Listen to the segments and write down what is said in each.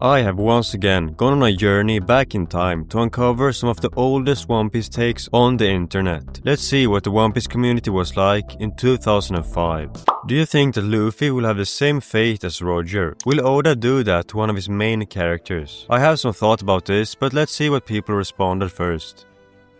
I have once again gone on a journey back in time to uncover some of the oldest One Piece takes on the internet. Let's see what the One Piece community was like in 2005. Do you think that Luffy will have the same fate as Roger? Will Oda do that to one of his main characters? I have some thought about this, but let's see what people responded first.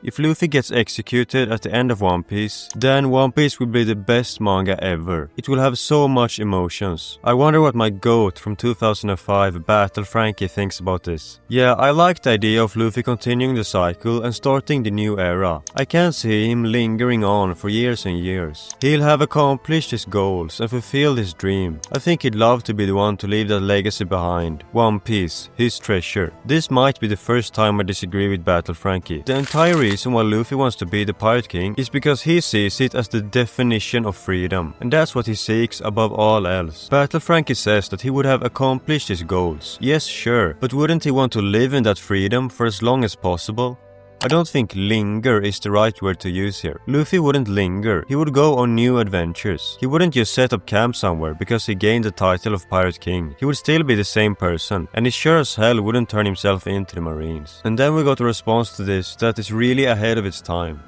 If Luffy gets executed at the end of One Piece, then One Piece will be the best manga ever. It will have so much emotions. I wonder what my GOAT from 2005, Battle Frankie, thinks about this. Yeah, I like the idea of Luffy continuing the cycle and starting the new era. I can't see him lingering on for years and years. He'll have accomplished his goals and fulfilled his dream. I think he'd love to be the one to leave that legacy behind. One Piece, his treasure. This might be the first time I disagree with Battle Frankie. The entire reason why Luffy wants to be the Pirate King is because he sees it as the definition of freedom, and that's what he seeks above all else. Battle Frankie says that he would have accomplished his goals. Yes, sure, but wouldn't he want to live in that freedom for as long as possible? I don't think linger is the right word to use here. Luffy wouldn't linger, he would go on new adventures. He wouldn't just set up camp somewhere because he gained the title of Pirate King. He would still be the same person, and he sure as hell wouldn't turn himself into the Marines. And then we got a response to this that is really ahead of its time.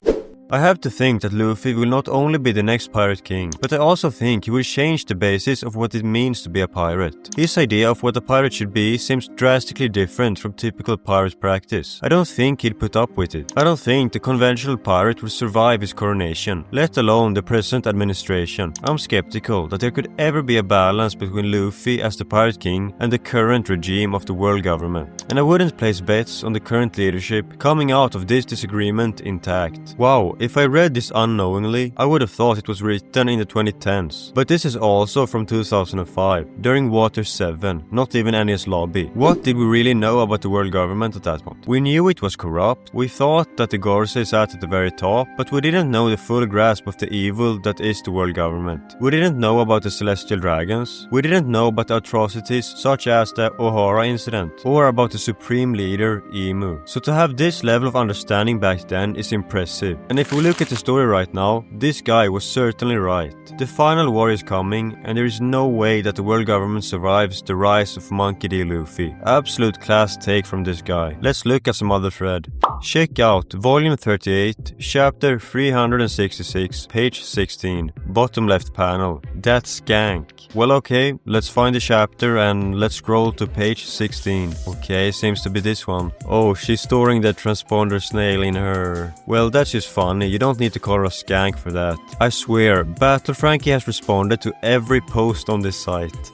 I have to think that Luffy will not only be the next Pirate King, but I also think he will change the basis of what it means to be a pirate. His idea of what a pirate should be seems drastically different from typical pirate practice. I don't think he'll put up with it. I don't think the conventional pirate will survive his coronation, let alone the present administration. I'm skeptical that there could ever be a balance between Luffy as the Pirate King and the current regime of the world government. And I wouldn't place bets on the current leadership coming out of this disagreement intact. Wow. If I read this unknowingly, I would have thought it was written in the 2010s. But this is also from 2005, during Water 7, not even Enies Lobby. What did we really know about the world government at that point? We knew it was corrupt, we thought that the Gorse sat at the very top, but we didn't know the full grasp of the evil that is the world government. We didn't know about the Celestial Dragons, we didn't know about the atrocities such as the O'Hara incident, or about the supreme leader, Emu. So to have this level of understanding back then is impressive. And if we look at the story right now, this guy was certainly right. The final war is coming, and there is no way that the world government survives the rise of Monkey D. Luffy. Absolute class take from this guy. Let's look at some other thread. Check out volume 38, chapter 366, page 16, bottom left panel. That's Skank. Well, okay, let's find the chapter and let's scroll to page 16. Okay, seems to be this one. Oh, she's storing the transponder snail in her. Well, that's just funny. You don't need to call her a skank for that. I swear, Battle Frankie has responded to every post on this site.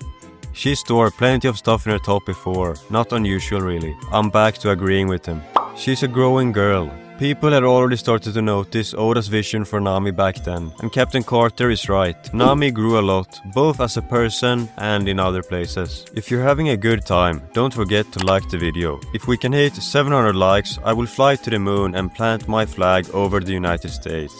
She stored plenty of stuff in her top before. Not unusual really. I'm back to agreeing with him. She's a growing girl. People had already started to notice Oda's vision for Nami back then, and Captain Carter is right. Nami grew a lot, both as a person and in other places. If you're having a good time, don't forget to like the video. If we can hit 700 likes, I will fly to the moon and plant my flag over the United States.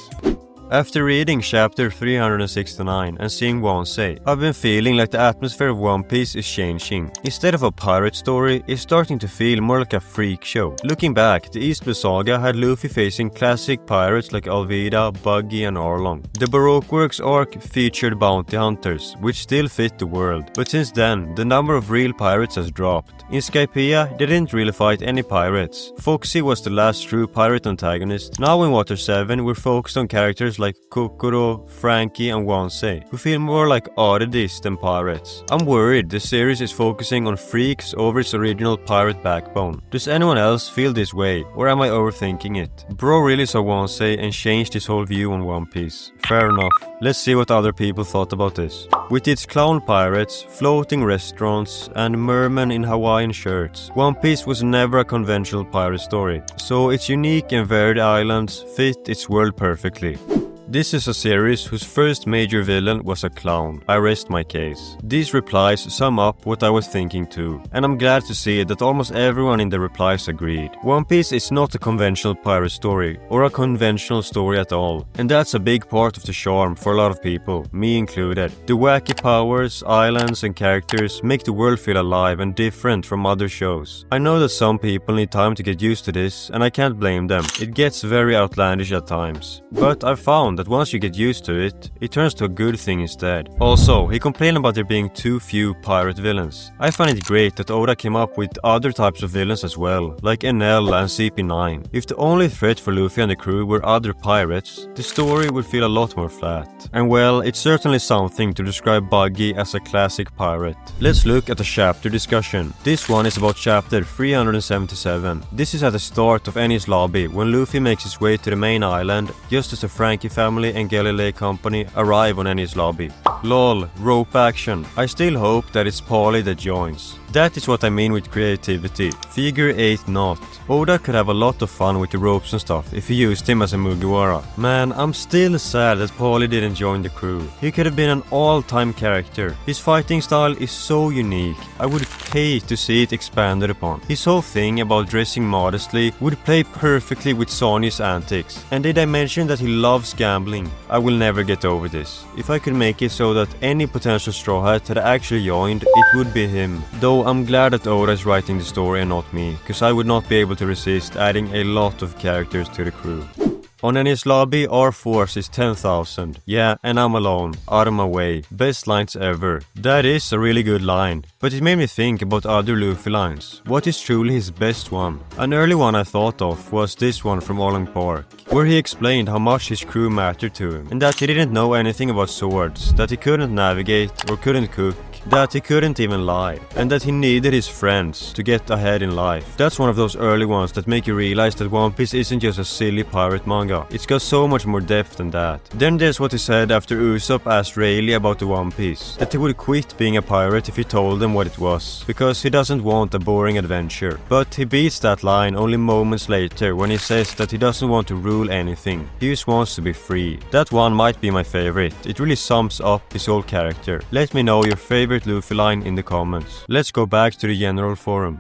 After reading chapter 369 and seeing Wansei, I've been feeling like the atmosphere of One Piece is changing. Instead of a pirate story, it's starting to feel more like a freak show. Looking back, the East Blue Saga had Luffy facing classic pirates like Alvida, Buggy and Arlong. The Baroque Works arc featured bounty hunters, which still fit the world. But since then, the number of real pirates has dropped. In Skypiea, they didn't really fight any pirates. Foxy was the last true pirate antagonist. Now in Water 7, we're focused on characters like Kokoro, Frankie and Wansei, who feel more like oddities than pirates. I'm worried the series is focusing on freaks over its original pirate backbone. Does anyone else feel this way, or am I overthinking it? Bro really saw Wansei and changed his whole view on One Piece. Fair enough. Let's see what other people thought about this. With its clown pirates, floating restaurants, and mermen in Hawaiian shirts, One Piece was never a conventional pirate story, so its unique and varied islands fit its world perfectly. This is a series whose first major villain was a clown. I rest my case. These replies sum up what I was thinking too, and I'm glad to see that almost everyone in the replies agreed. One Piece is not a conventional pirate story, or a conventional story at all, and that's a big part of the charm for a lot of people, me included. The wacky powers, islands and characters make the world feel alive and different from other shows. I know that some people need time to get used to this, and I can't blame them. It gets very outlandish at times, but I found that once you get used to it, it turns to a good thing instead. Also, he complained about there being too few pirate villains. I find it great that Oda came up with other types of villains as well, like NL and CP9. If the only threat for Luffy and the crew were other pirates, the story would feel a lot more flat. And well, it's certainly something to describe Buggy as a classic pirate. Let's look at the chapter discussion. This one is about chapter 377. This is at the start of Enies Lobby, when Luffy makes his way to the main island, just as the Frankie family and Galilei company arrive on Enies Lobby. Lol, rope action. I still hope that it's Paulie that joins. That is what I mean with creativity. Figure 8 not. Oda could have a lot of fun with the ropes and stuff if he used him as a Mugiwara. Man, I'm still sad that Paulie didn't join the crew. He could have been an all-time character. His fighting style is so unique. I would pay to see it expanded upon. His whole thing about dressing modestly would play perfectly with Sonya's antics. And did I mention that he loves gambling? I will never get over this. If I could make it so that any potential Straw Hat had actually joined, it would be him. Though I'm glad that Oda is writing the story and not me, because I would not be able to resist adding a lot of characters to the crew. On Enies Lobby, our force is 10,000. Yeah, and I'm alone. Out of my way. Best lines ever. That is a really good line. But it made me think about other Luffy lines. What is truly his best one? An early one I thought of was this one from Along Park, where he explained how much his crew mattered to him, and that he didn't know anything about swords, that he couldn't navigate or couldn't cook, that he couldn't even lie, and that he needed his friends to get ahead in life. That's one of those early ones that make you realize that One Piece isn't just a silly pirate manga. It's got so much more depth than that. Then there's what he said after Usopp asked Rayleigh about the One Piece, that he would quit being a pirate if he told them what it was, because he doesn't want a boring adventure. But he beats that line only moments later when he says that he doesn't want to rule anything. He just wants to be free. That one might be my favorite. It really sums up his whole character. Let me know your favorite Luffy line in the comments. Let's go back to the general forum.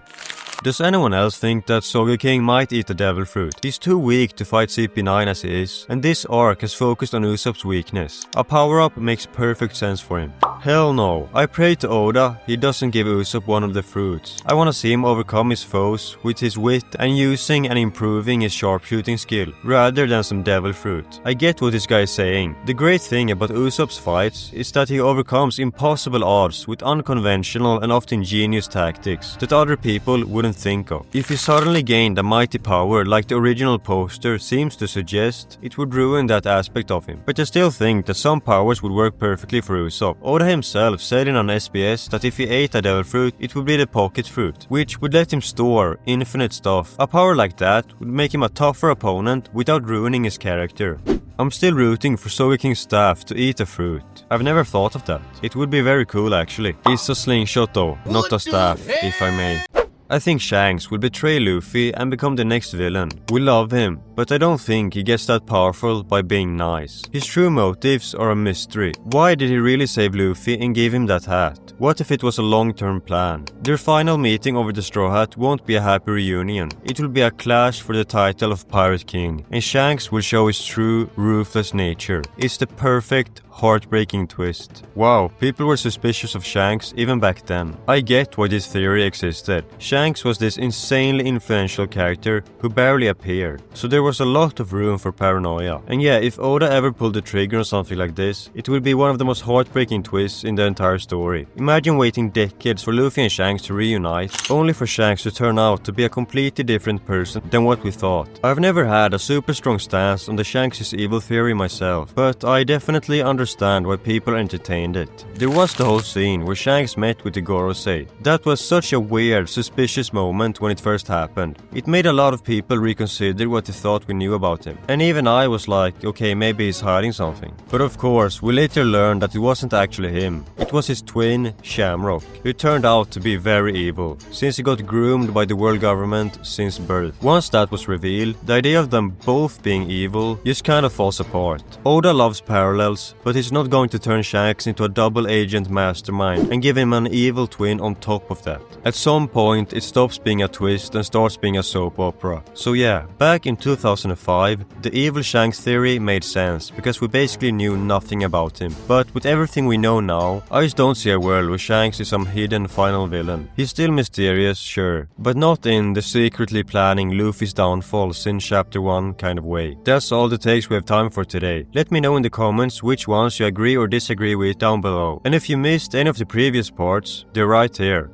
Does anyone else think that Soga King might eat the devil fruit? He's too weak to fight CP9 as he is, and this arc has focused on Usopp's weakness. A power-up makes perfect sense for him. Hell no. I pray to Oda he doesn't give Usopp one of the fruits. I wanna see him overcome his foes with his wit and using and improving his sharpshooting skill, rather than some devil fruit. I get what this guy is saying. The great thing about Usopp's fights is that he overcomes impossible odds with unconventional and often genius tactics that other people wouldn't think of. If he suddenly gained a mighty power like the original poster seems to suggest, it would ruin that aspect of him. But I still think that some powers would work perfectly for Usopp. Oda himself said in an SBS that if he ate a devil fruit, it would be the pocket fruit, which would let him store infinite stuff. A power like that would make him a tougher opponent without ruining his character. I'm still rooting for Soga King's staff to eat a fruit. I've never thought of that. It would be very cool actually. It's a slingshot though, not a staff, if I may. I think Shanks will betray Luffy and become the next villain. We love him, but I don't think he gets that powerful by being nice. His true motives are a mystery. Why did he really save Luffy and give him that hat? What if it was a long-term plan? Their final meeting over the Straw Hat won't be a happy reunion. It will be a clash for the title of Pirate King, and Shanks will show his true, ruthless nature. It's the perfect, heartbreaking twist. Wow, people were suspicious of Shanks even back then. I get why this theory existed. Shanks was this insanely influential character who barely appeared, so there was a lot of room for paranoia. And yeah, if Oda ever pulled the trigger on something like this, it would be one of the most heartbreaking twists in the entire story. Imagine waiting decades for Luffy and Shanks to reunite, only for Shanks to turn out to be a completely different person than what we thought. I've never had a super strong stance on the Shanks is evil theory myself, but I definitely understand why people entertained it. There was the whole scene where Shanks met with the Gorosei. That was such a weird, suspicious moment when it first happened. It made a lot of people reconsider what they thought we knew about him. And even I was like, okay, maybe he's hiding something. But of course, we later learned that it wasn't actually him. It was his twin, Shamrock, who turned out to be very evil, since he got groomed by the world government since birth. Once that was revealed, the idea of them both being evil just kind of falls apart. Oda loves parallels, but he's not going to turn Shanks into a double agent mastermind and give him an evil twin on top of that. At some point it stops being a twist and starts being a soap opera. So yeah, back in 2005, the evil Shanks theory made sense because we basically knew nothing about him. But with everything we know now, I just don't see a world where Shanks is some hidden final villain. He's still mysterious, sure, but not in the secretly planning Luffy's downfalls in chapter 1 kind of way. That's all the takes we have time for today. Let me know in the comments which ones you agree or disagree with down below. And if you missed any of the previous parts, they're right here.